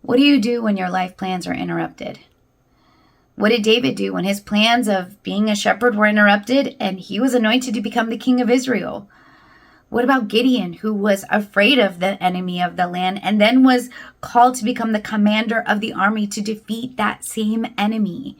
What do you do when your life plans are interrupted? What did David do when his plans of being a shepherd were interrupted and he was anointed to become the king of Israel? What about Gideon, who was afraid of the enemy of the land and then was called to become the commander of the army to defeat that same enemy?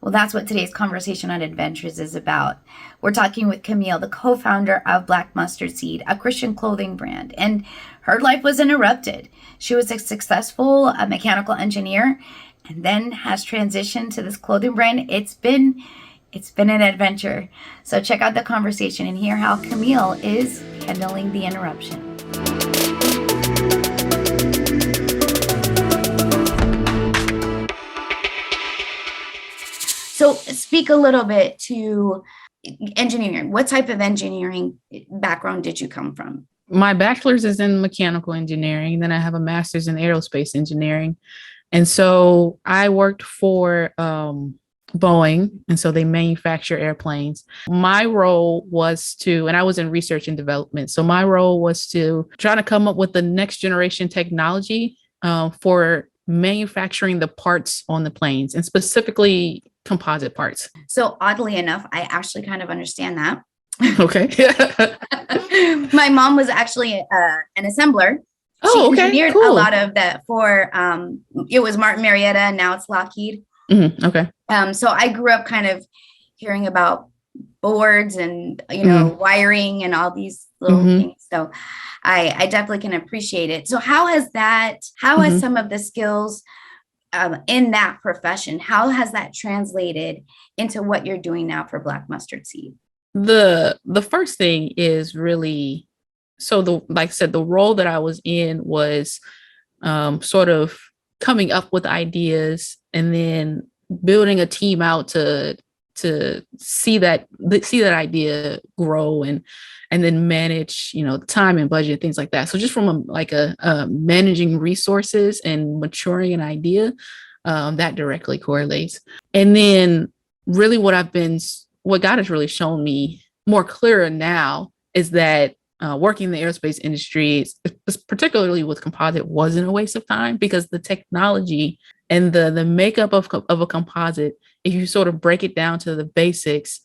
Well, that's what today's conversation on Adventures is about. We're talking with Camille, the co-founder of Black Mustard Seed, a Christian clothing brand, and her life was interrupted. She was a successful mechanical engineer and then has transitioned to this clothing brand. It's been an adventure. So check out the conversation and hear how Camille is handling the interruption. So speak a little bit to engineering. What type of engineering background did you come from? My bachelor's is in mechanical engineering. Then I have a master's in aerospace engineering. And so I worked for Boeing. And so they manufacture airplanes. My role was and I was in research and development. So my role was to try to come up with the next generation technology for manufacturing the parts on the planes, and specifically composite parts. So oddly enough, I actually kind of understand that. Okay. My mom was actually an assembler. She engineered a lot of that for, it was Martin Marietta, and now it's Lockheed. Mm-hmm. Okay. So I grew up kind of hearing about boards and, wiring and all these little things. So I definitely can appreciate it. So how has some of the skills in that profession, how has that translated into what you're doing now for Black Mustard Seed? The first thing is really, like I said, the role that I was in was sort of coming up with ideas and then building a team out to see that idea grow and then manage, time and budget, things like that. So just from a managing resources and maturing an idea, that directly correlates. And then really what God has really shown me more clearer now is that working in the aerospace industry, particularly with composite, wasn't a waste of time, because the technology and the makeup of a composite, if you sort of break it down to the basics,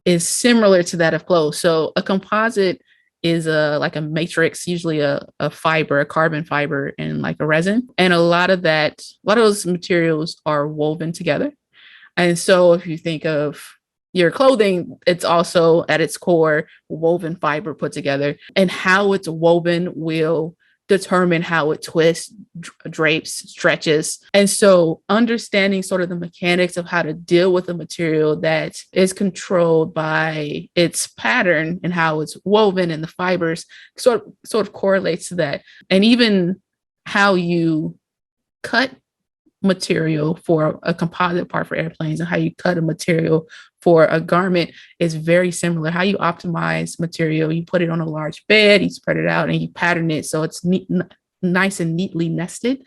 is similar to that of clothes. So a composite is like a matrix, usually a fiber, a carbon fiber, and like a resin. And a lot of those materials are woven together. And so if you think of your clothing, it's also at its core woven fiber put together, and how it's woven will determine how it twists, drapes, stretches. And so understanding sort of the mechanics of how to deal with a material that is controlled by its pattern and how it's woven, and the fibers sort of correlates to that. And even how you cut material for a composite part for airplanes and how you cut a material for a garment is very similar. How you optimize material, you put it on a large bed, you spread it out, and you pattern it so it's nice and neatly nested,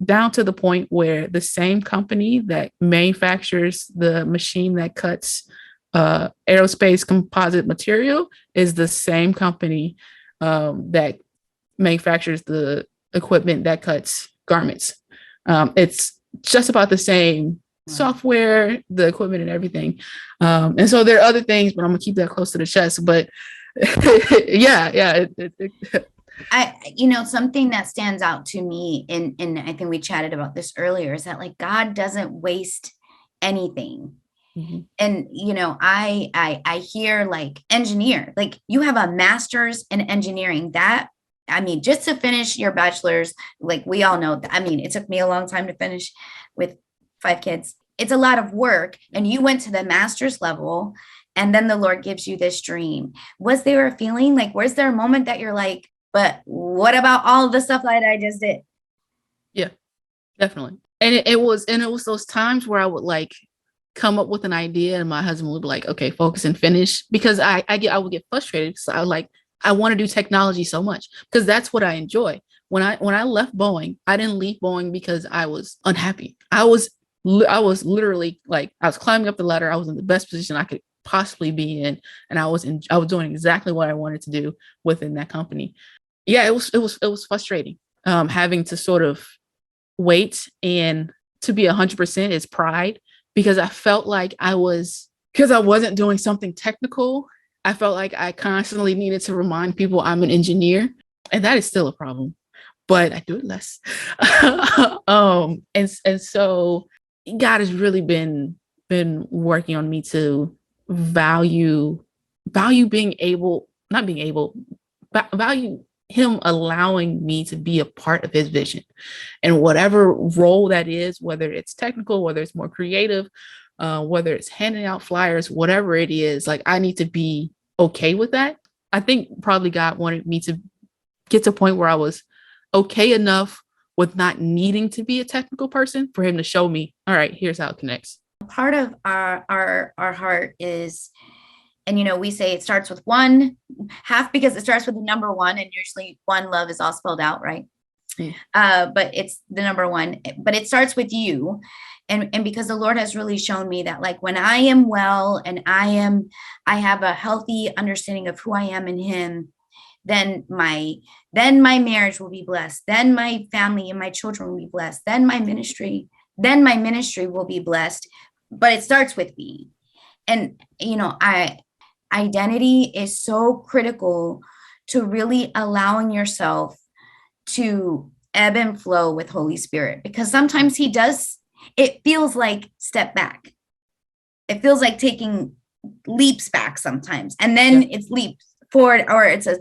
down to the point where the same company that manufactures the machine that cuts aerospace composite material is the same company that manufactures the equipment that cuts garments. It's just about the same software, the equipment, and everything. And so there are other things, but I'm gonna keep that close to the chest. But yeah. Something that stands out to me, and I think we chatted about this earlier, is that like God doesn't waste anything. Mm-hmm. And I hear like engineer, like you have a master's in engineering. Just to finish your bachelor's, like we all know, it took me a long time to finish with 5 kids. It's a lot of work. And you went to the master's level, and then the Lord gives you this dream. Was there a feeling was there a moment that you're like, but what about all the stuff that I just did? Yeah, definitely. And it was those times where I would come up with an idea, and my husband would be like, okay, focus and finish, because I would get frustrated. So I want to do technology so much because that's what I enjoy. When I left Boeing, I didn't leave Boeing because I was unhappy. I was literally I was climbing up the ladder. I was in the best position I could possibly be in, and I was doing exactly what I wanted to do within that company. Yeah, it was frustrating. having to sort of wait, and to be 100% is pride, because I felt like because I wasn't doing something technical, I felt like I constantly needed to remind people I'm an engineer, and that is still a problem, but I do it less. And so God has really been working on me to value being able, not being able, value him allowing me to be a part of his vision, and whatever role that is, whether it's technical, whether it's more creative, whether it's handing out flyers, whatever it is, like I need to be okay with that. I think probably God wanted me to get to a point where I was okay enough with not needing to be a technical person for him to show me, all right, here's how it connects. Part of our heart is, and we say it starts with one half because it starts with the number one, and usually one love is all spelled out, right? But it's the number one, but it starts with you. And because the Lord has really shown me that, like, when I am well and I have a healthy understanding of who I am in him, then my marriage will be blessed. Then my family and my children will be blessed. Then my ministry will be blessed. But it starts with me. And, identity is so critical to really allowing yourself to ebb and flow with Holy Spirit, because sometimes it feels like step back. It feels like taking leaps back sometimes. And then it's leaps forward, or it's a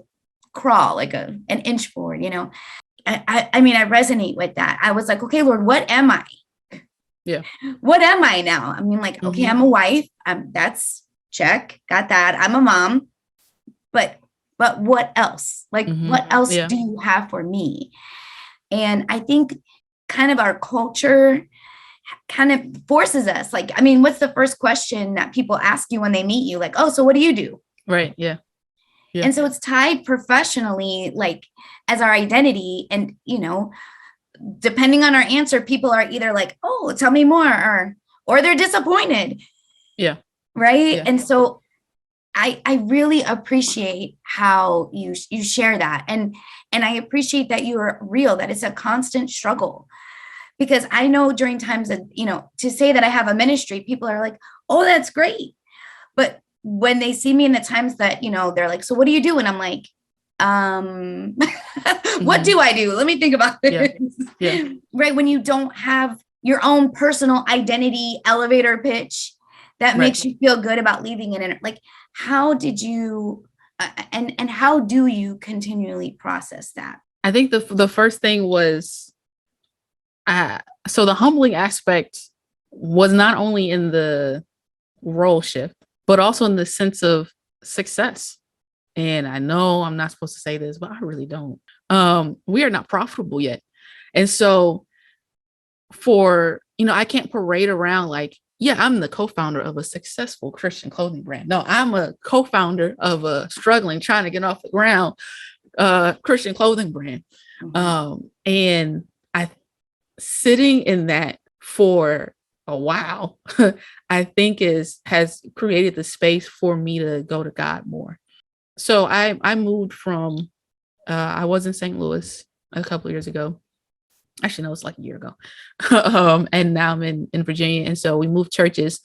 crawl, like an inch forward, I mean, I resonate with that. I was like, okay, Lord, what am I? Yeah. What am I now? I mean, like, okay, I'm a wife. That's check. Got that. I'm a mom. But what else? Like, what else do you have for me? And I think kind of our culture kind of forces us. Like, I mean, what's the first question that people ask you when they meet you? Like, oh, so what do you do? Right. Yeah. Yeah. And so it's tied professionally, like, as our identity. And, depending on our answer, people are either like, oh, tell me more, or they're disappointed. Yeah. Right. Yeah. And so I really appreciate how you share that. And I appreciate that you are real, that it's a constant struggle, because I know during times that, to say that I have a ministry, people are like, oh, that's great. But when they see me in the times that, they're like, so what do you do? And I'm like, what do I do? Let me think about this. Yeah. Right. When you don't have your own personal identity elevator pitch that makes you feel good about leaving it in, like, how did you, and how do you continually process that? I think the first thing was, so the humbling aspect was not only in the role shift, but also in the sense of success. And I know I'm not supposed to say this, but I really don't. We are not profitable yet. And so I can't parade around like, yeah, I'm the co-founder of a successful Christian clothing brand. No, I'm a co-founder of a struggling, trying to get off the ground Christian clothing brand. And I sitting in that for a while, I think has created the space for me to go to God more. So I moved from, I was in St. Louis a couple of years ago. Actually, no, it's like a year ago. And now I'm in Virginia. And so we moved churches,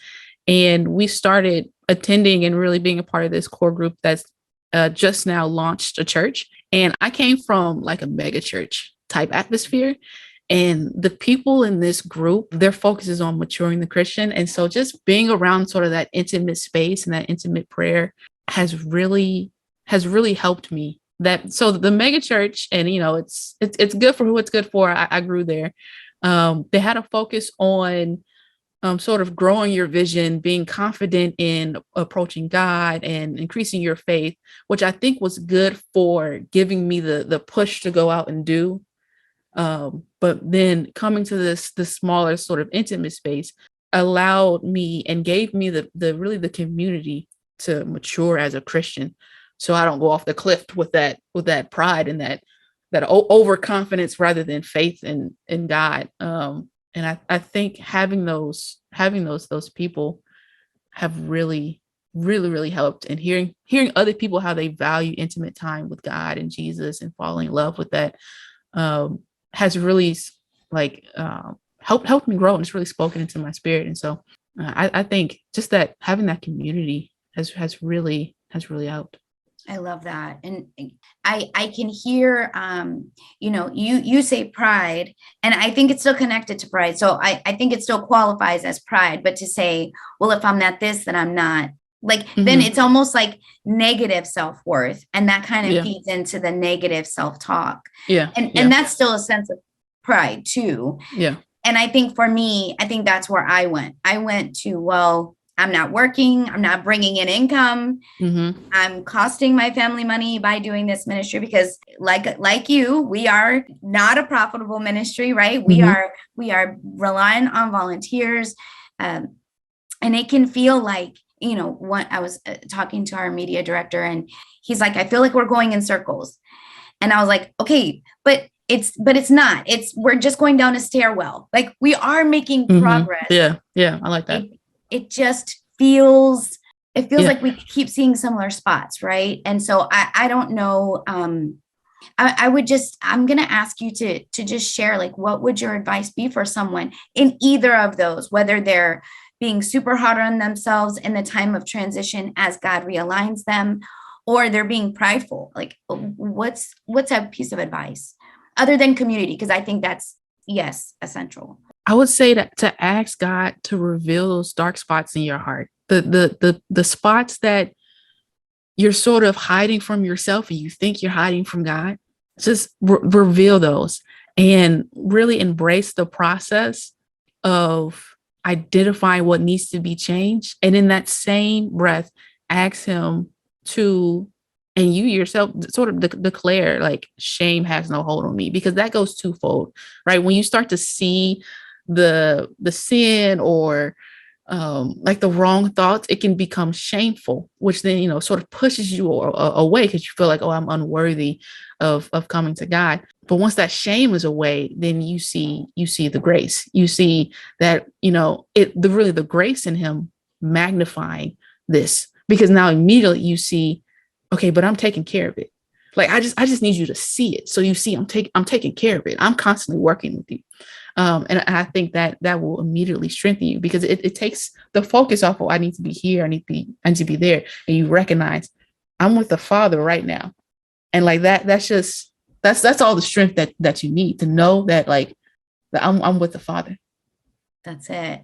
and we started attending and really being a part of this core group that's just now launched a church. And I came from like a mega church type atmosphere. And the people in this group, their focus is on maturing the Christian. And so just being around sort of that intimate space and that intimate prayer has really helped me. So the mega church, and it's good for who it's good for. I grew there. They had a focus on sort of growing your vision, being confident in approaching God and increasing your faith, which I think was good for giving me the push to go out and do. But then coming to this smaller sort of intimate space allowed me and gave me the community to mature as a Christian, so I don't go off the cliff with that pride and that overconfidence rather than faith in God. And I think having those people have really helped, and hearing other people how they value intimate time with God and Jesus and falling in love with that has really like helped me grow, and it's really spoken into my spirit. And so I think just that having that community has really helped. I love that. And I can hear, you say pride, and I think it's still connected to pride. So I think it still qualifies as pride, but to say, well, if I'm not this, then I'm not, like, then it's almost like negative self-worth. And that kind of feeds into the negative self-talk. And that's still a sense of pride too. And I think for me, I think that's where I went to, well, I'm not working. I'm not bringing in income. I'm costing my family money by doing this ministry because like you, we are not a profitable ministry, right? We are relying on volunteers. And it can feel like, what I was talking to our media director, and he's like, I feel like we're going in circles. And I was like, okay, but it's not, we're just going down a stairwell. Like, we are making progress. I like that. It just feels like we keep seeing similar spots, right? And so I don't know. I'm going to ask you to just share, like, what would your advice be for someone in either of those, whether they're being super hard on themselves in the time of transition as God realigns them, or they're being prideful? Like, what's a piece of advice other than community? Because I think that's, yes, essential. I would say that to ask God to reveal those dark spots in your heart, the spots that you're sort of hiding from yourself and you think you're hiding from God, just reveal those and really embrace the process of identifying what needs to be changed. And in that same breath, ask him to, and you yourself sort of declare, like, shame has no hold on me, because that goes twofold, right? When you start to see the sin or like the wrong thoughts, it can become shameful, which then, sort of pushes you away because you feel like, oh, I'm unworthy of coming to God. But once that shame is away, then you see the grace. You see that, the grace in him magnifying this, because now immediately you see, okay, but I'm taking care of it. Like, I just need you to see it. So you see, I'm taking care of it. I'm constantly working with you. And I think that will immediately strengthen you, because it takes the focus off of, I need to be here, I need to be there. And you recognize, I'm with the Father right now. And like that's all the strength that you need to know that, like, that I'm with the Father. That's it.